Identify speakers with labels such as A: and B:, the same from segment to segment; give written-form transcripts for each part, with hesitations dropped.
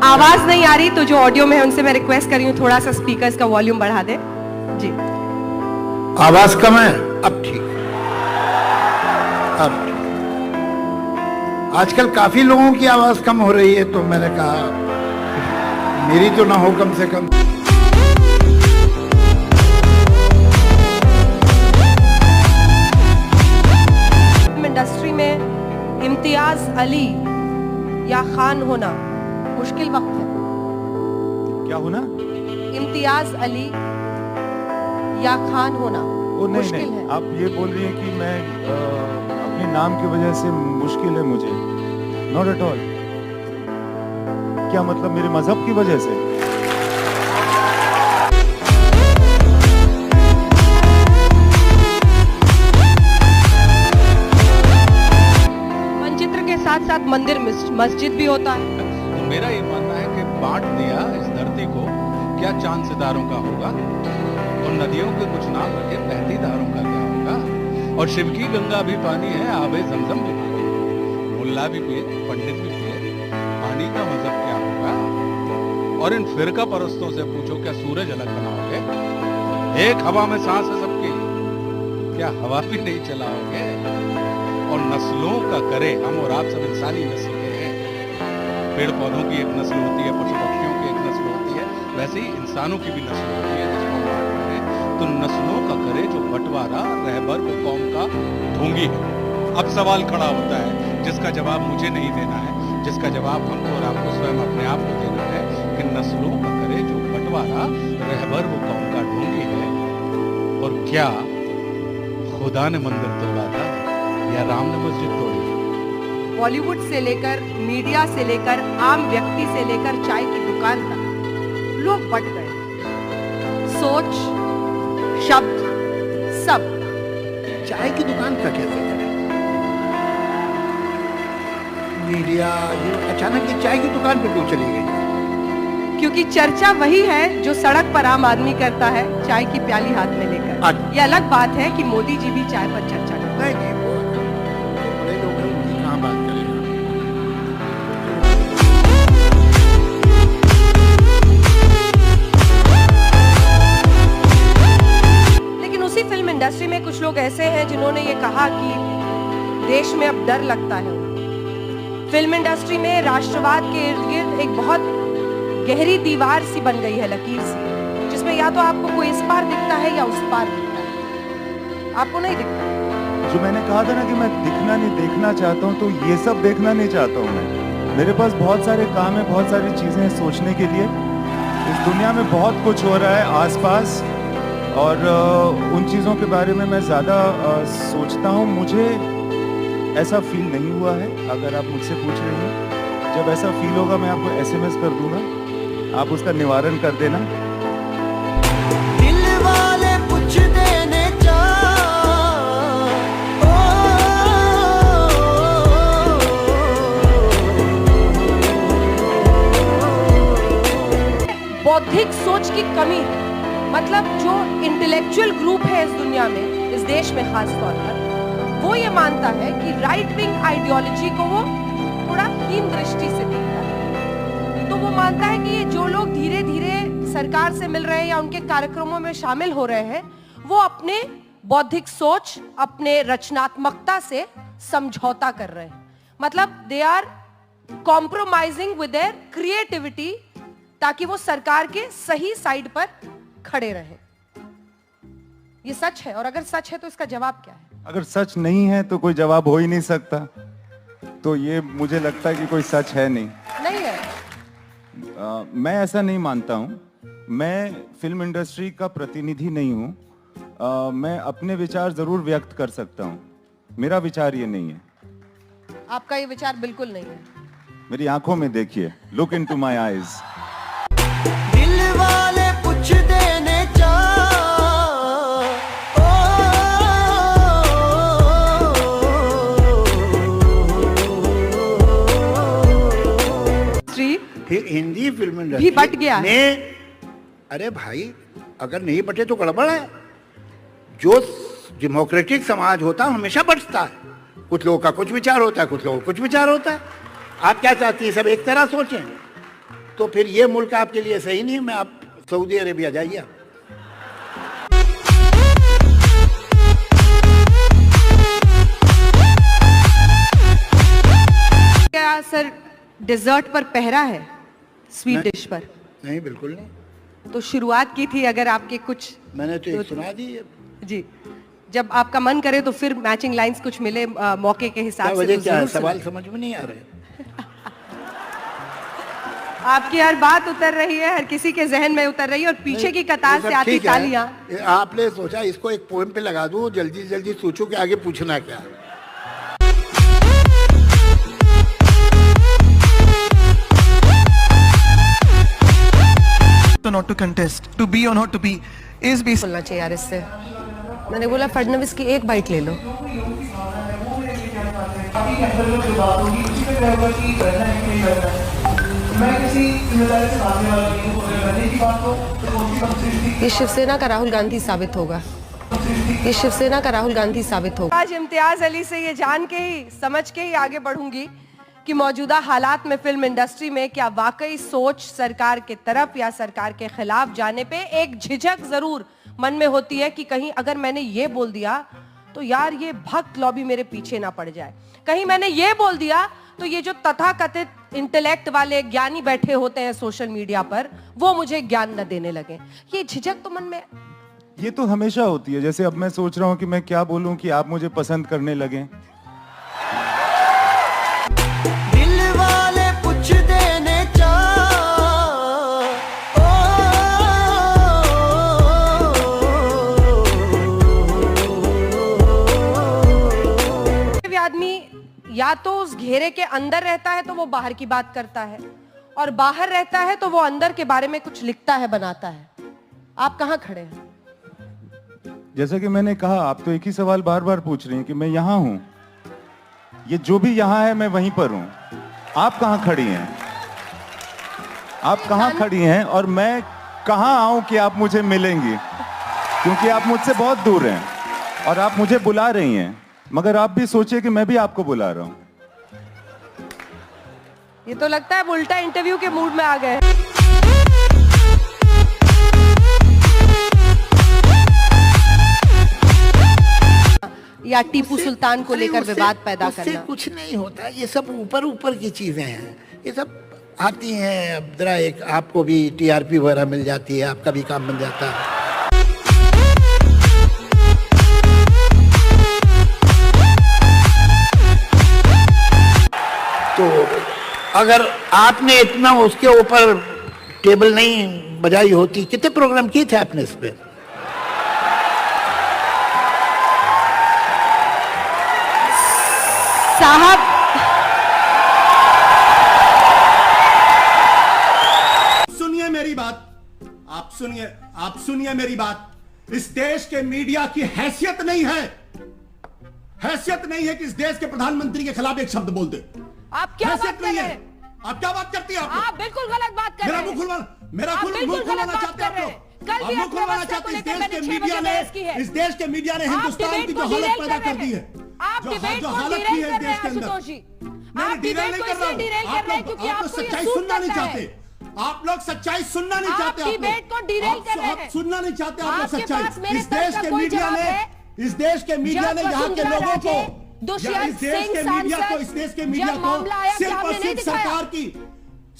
A: आवाज नहीं आ रही तो जो ऑडियो में है उनसे मैं रिक्वेस्ट कर रही हूँ थोड़ा सा स्पीकर्स का वॉल्यूम बढ़ा दे जी।
B: आवाज कम है, अब ठीक। अब आजकल काफी लोगों की आवाज कम हो रही है, तो मैंने कहा मेरी तो ना हो कम से कम।
A: इंडस्ट्री में इम्तियाज अली या खान होना मुश्किल वक्त है।
C: क्या होना?
A: इम्तियाज अली या खान होना
C: नहीं,
A: मुश्किल है।
C: आप ये बोल रही हैं कि मैं अपने नाम की वजह से मुश्किल है मुझे? Not at all. क्या मतलब मेरे मजहब की वजह से?
A: मनचित्र के साथ साथ मंदिर मस्जिद भी होता है।
D: तो मेरा ये मानना है कि बांट दिया इस धरती को, क्या चांद सितारों का होगा, और नदियों के कुछ नाम रखे, बहती धारों का क्या होगा, और शिव की गंगा भी पानी है, आबे जमजम भी पानी है, मुल्ला भी पिए, पंडित भी पिए, पानी का मजहब क्या होगा। और इन फिरका परस्तों से पूछो क्या सूरज अलग बनाओगे? एक हवा में सांस है सबकी, क्या हवा भी नहीं चलाओगे? और नस्लों का करे, हम और आप सब इंसानी नस्ल के हैं। पेड़ पौधों की एक नस्ल होती है, पशु पक्षियों की एक नस्ल होती है, वैसे ही इंसानों की भी नस्ल होती है जिसको हम बांटते हैं। तो नस्लों का करे जो बंटवारा रहबर वो कौम का ढोंगी है। अब सवाल खड़ा होता है जिसका जवाब मुझे नहीं देना है, जिसका जवाब हमको और आपको स्वयं अपने आप को देना है कि नस्लों का करे जो बंटवारा रहबर वो कौम का ढोंगी है। और क्या खुदा ने मंदिर तोड़ा था या राम ने मस्जिद तोड़ी?
A: बॉलीवुड से लेकर मीडिया से लेकर आम व्यक्ति से लेकर चाय की दुकान तक लोग बट गए। सोच, शब्द, सब।
B: चाय की दुकान का कैसे करें? मीडिया ये अचानक ये चाय की दुकान पे क्यों चली गई?
A: क्योंकि चर्चा वही है जो सड़क पर आम आदमी करता है, चाय की प्याली हाथ में लेकर। ये अलग बात है कि मोदी जी भी चाय पर चर्चा करते हैं।
B: नहीं, वो बड़े लोग हैं, उनकी कहाँ बात करेंगे।
A: लेकिन उसी फिल्म इंडस्ट्री में कुछ लोग ऐसे हैं जिन्होंने ये कहा कि देश में अब डर लगता है उनको। फिल्म इंडस्ट्री में राष्ट्रवाद के इर्द गिर्द एक बहुत गहरी दीवार सी बन गई है, लकीर सी, जिसमें या तो आपको कोई इस पार दिखता है या उस पार दिखता है, आपको नहीं दिखता।
C: जो मैंने कहा था ना कि मैं दिखना नहीं देखना चाहता हूँ, तो ये सब देखना नहीं चाहता हूँ मैं। मेरे पास बहुत सारे काम है, बहुत सारी चीजें हैं सोचने के लिए। इस दुनिया में बहुत कुछ हो रहा है आसपास, और उन चीज़ों के बारे में मैं ज़्यादा सोचता हूँ। मुझे ऐसा फील नहीं हुआ है। अगर आप मुझसे पूछ रही हैं, जब ऐसा फील होगा मैं आपको SMS कर दूंगा, आप उसका निवारण कर देना।
E: दिल वाले पूछ देने
A: बौद्धिक सोच की कमी है। मतलब जो इंटेलेक्चुअल ग्रुप है इस दुनिया में, इस देश में खास तौर पर, वो ये मानता है कि राइट विंग आइडियोलॉजी को वो थोड़ा हीन दृष्टि से देखता है। तो वो मानता है कि ये जो लोग धीरे धीरे सरकार से मिल रहे हैं या उनके कार्यक्रमों में शामिल हो रहे हैं, वो अपने बौद्धिक सोच, अपने रचनात्मकता से समझौता कर रहे हैं। मतलब they are compromising with their creativity, ताकि वो सरकार के सही साइड पर खड़े रहें। ये सच है, और अगर सच है तो इसका जवाब क्या है?
C: अगर सच नहीं है तो कोई जवाब हो ही नहीं सकता। तो ये मुझे लगता है कि कोई सच है नहीं
A: है।
C: मैं ऐसा नहीं मानता हूँ। मैं फिल्म इंडस्ट्री का प्रतिनिधि नहीं हूँ। मैं अपने विचार जरूर व्यक्त कर सकता हूँ। मेरा विचार ये नहीं है।
A: आपका ये विचार बिल्कुल नहीं है।
C: मेरी आंखों में देखिए, लुक इनटू माय आईज।
E: दिल वाले पूछ देने
B: हिंदी फिल्म
A: भी
B: इंडस्ट्री
A: बट गया है।
B: अरे भाई, अगर नहीं बटे तो गड़बड़ है। जो डेमोक्रेटिक समाज होता है हमेशा बटता है। कुछ लोगों का कुछ विचार होता है, कुछ लोगों का कुछ विचार होता है। आप क्या चाहती हैं, सब एक तरह सोचें? तो फिर ये मुल्क आपके लिए सही नहीं। मैं आप सऊदी अरेबिया जाइए आप।
A: क्या सर डिजर्ट पर पहरा है, स्वीट डिश पर?
B: नहीं, बिल्कुल नहीं।
A: तो शुरुआत की थी, अगर आपके कुछ
B: मैंने तो एक सुना दी है।
A: जी, जब आपका मन करे तो फिर मैचिंग लाइंस कुछ मिले मौके के हिसाब से
B: वजह
A: तो
B: क्या है?
A: जरूर
B: सवाल
A: सुनाएं।
B: समझ में नहीं आ रहे।
A: आपकी हर बात उतर रही है, हर किसी के जहन में उतर रही है, और पीछे की कतार से आती
B: ठीक है।
A: तालियां।
B: आपने सोचा इसको एक पोएम पे लगा दूं, जल्दी जल्दी सोचो कि आगे पूछना क्या है।
F: to not to contest, to be or not to be is basically
A: बोलना चाहिए यार इससे। मैंने बोला फडणवीस की एक बाइट ले लो। ये शिवसेना का राहुल गांधी साबित होगा। ये शिवसेना का राहुल गांधी साबित होगा। आज इम्तियाज अली से ये जान के ही, समझ के ही आगे बढ़ूंगी कि मौजूदा हालात में फिल्म इंडस्ट्री में क्या वाकई सोच सरकार के तरफ या सरकार के खिलाफ जाने पे एक झिझक जरूर मन में होती है कि कहीं अगर मैंने ये बोल दिया तो यार ये भक्त लॉबी मेरे पीछे ना पड़ जाए, कहीं मैंने ये बोल दिया तो ये जो तथाकथित इंटेलेक्ट वाले ज्ञानी बैठे होते हैं सोशल मीडिया पर वो मुझे ज्ञान न देने लगे। ये झिझक तो मन में,
C: ये तो हमेशा होती है। जैसे अब मैं सोच रहा हूँ कि मैं क्या बोलूं कि आप मुझे पसंद करने लगे।
E: दिल वाले पुछदे ने
A: आदमी या तो उस घेरे के अंदर रहता है तो वो बाहर की बात करता है, और बाहर रहता है तो वो अंदर के बारे में कुछ लिखता है, बनाता है। आप कहाँ खड़े हैं?
C: जैसा कि मैंने कहा, आप तो एक ही सवाल बार बार पूछ रही हैं कि मैं यहाँ हूँ। ये जो भी यहाँ है मैं वहीं पर हूँ। आप कहाँ खड़ी हैं? आप कहाँ खड़ी हैं और मैं कहाँ आऊँ कि आप मुझे मिलेंगी? क्योंकि आप मुझसे बहुत दूर हैं और आप मुझे बुला रही हैं, मगर आप भी सोचिए कि मैं भी आपको बुला रहा हूँ।
A: ये तो लगता है उल्टा इंटरव्यू के मूड में आ गए। या टीपू सुल्तान को लेकर विवाद पैदा
B: उससे
A: करना।
B: कुछ नहीं होता। ये सब ऊपर ऊपर की चीजें हैं। ये सब आती हैं। अब जरा एक आपको भी टीआरपी वगैरह मिल जाती है, आपका भी काम बन जाता है। तो अगर आपने इतना उसके ऊपर टेबल नहीं बजाई होती, कितने प्रोग्राम किए थे आपने इस पे?
A: साहब,
G: सुनिए मेरी बात, आप सुनिए मेरी बात। इस देश के मीडिया की हैसियत नहीं है कि इस देश के प्रधानमंत्री के खिलाफ एक शब्द बोल दे।
A: आप क्या बात कर रहे हैं?
G: आप क्या बात करती हैं?
A: आप बिल्कुल गलत बात कर रहे हैं।
G: मेरा
A: आप
G: मुंह
A: बिल्कुल
G: खुलवाना
A: गलत बात
G: चाहते हैं
A: कर रहे
G: आप
A: हैं।
G: लोग।
A: कल भी
G: आप मुंह खुलवाना
A: अर्थव्यवस्था को
G: चाहते हैं।
A: लेकर मैंने 6 बजे बहस की है।
G: इस देश के मीडिया ने
A: आप
G: हिंदुस्तान की
A: डिबेट
G: जो
A: को
G: हालत
A: डिरेल
G: पैदा
A: कर
G: कर
A: रहे
G: दी
A: हैं।
G: है,
A: आप डिबेट
G: जो
A: को
G: हालत
A: डिरेल
G: की है
A: कर
G: इस
A: रहे
G: देश के
A: हैं
G: अंदर।
A: आशुतोष जी।
G: मैं
A: आप
G: डिरेल
A: डिबेट
G: नहीं
A: को
G: कर रहा
A: इसलिए डिरेल
G: हूं।
A: कर रहे हैं क्योंकि
G: आप लोग
A: आपको ये
G: सच्चाई
A: सूट
G: सुनना नहीं
A: करता है।
G: चाहते। आप लोग सच्चाई सुनना नहीं
A: आप
G: चाहते। आप
A: डिबेट को डिरेल कर रहे हैं।
G: सुनना नहीं चाहते आप लोग
A: आपके पास
G: सच्चाई।
A: मेरे
G: इस
A: तरफ
G: देश
A: का
G: के
A: कोई
G: मीडिया
A: जवाब
G: ने
A: है?
G: इस देश के मीडिया ने
A: जब
G: यहाँ के
A: वसुंधरा
G: लोगों
A: राजे,
G: को
A: दुष्यंत
G: इस देश
A: सिंह
G: के मीडिया को
A: सांसद,
G: इस देश के मीडिया
A: जब
G: को
A: मामला आया,
G: सिर्फ
A: क्या
G: और
A: आपने नहीं
G: सिर्फ
A: दिखाया?
G: सरकार की,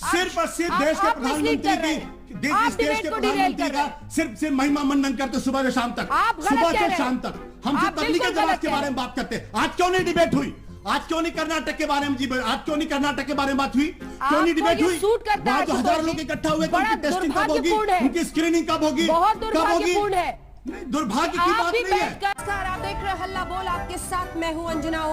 G: सिर्फ और सिर्फ देश के
A: आप mislead कर रहे
G: प्रधानमंत्री
A: हैं।
G: की,
A: आप
G: इस देश
A: डिबेट
G: के
A: को डिरेल
G: प्रधानमंत्री
A: कर
G: का
A: रहे हैं।
G: सिर्फ महिमा मंडन करते सुबह से शाम तक,
A: आप गलत
G: सुबह
A: कह
G: से
A: रहे
G: शाम
A: हैं।
G: तक। हम
A: आप
G: सिर्फ तबलीग
A: बिल्कुल
G: के जमात
A: गलत
G: के
A: कह
G: बारे
A: रहे
G: में बात करते हैं। आज क्यों नहीं डिबेट हुई? आज क्यों नहीं कर्नाटक के बारे में आज क्यों नहीं कर्नाटक के बारे में बात हुई? क्यों नहीं डिबेट
A: ये
G: हुई?
A: सूट करता है
G: वहाँ जो हजार
A: आशुतोष
G: लोग
A: जी।
G: इकट्ठा हुए थे,
A: बड़ा
G: उनकी टेस्टिंग कब होगी?
A: दुर्भाग्यपूर्ण है।
G: उनकी स्क्रीनिंग कब होगी?
A: बहुत
G: कब होगी?
A: दुर्भाग्यपूर्ण है।
G: नहीं, दुर्भाग्य की
A: आप
G: बात
A: भी
G: नहीं है।
A: बैठकर आप देख रहे हैं हल्ला बोल, आपके साथ मैं हूं अंजना।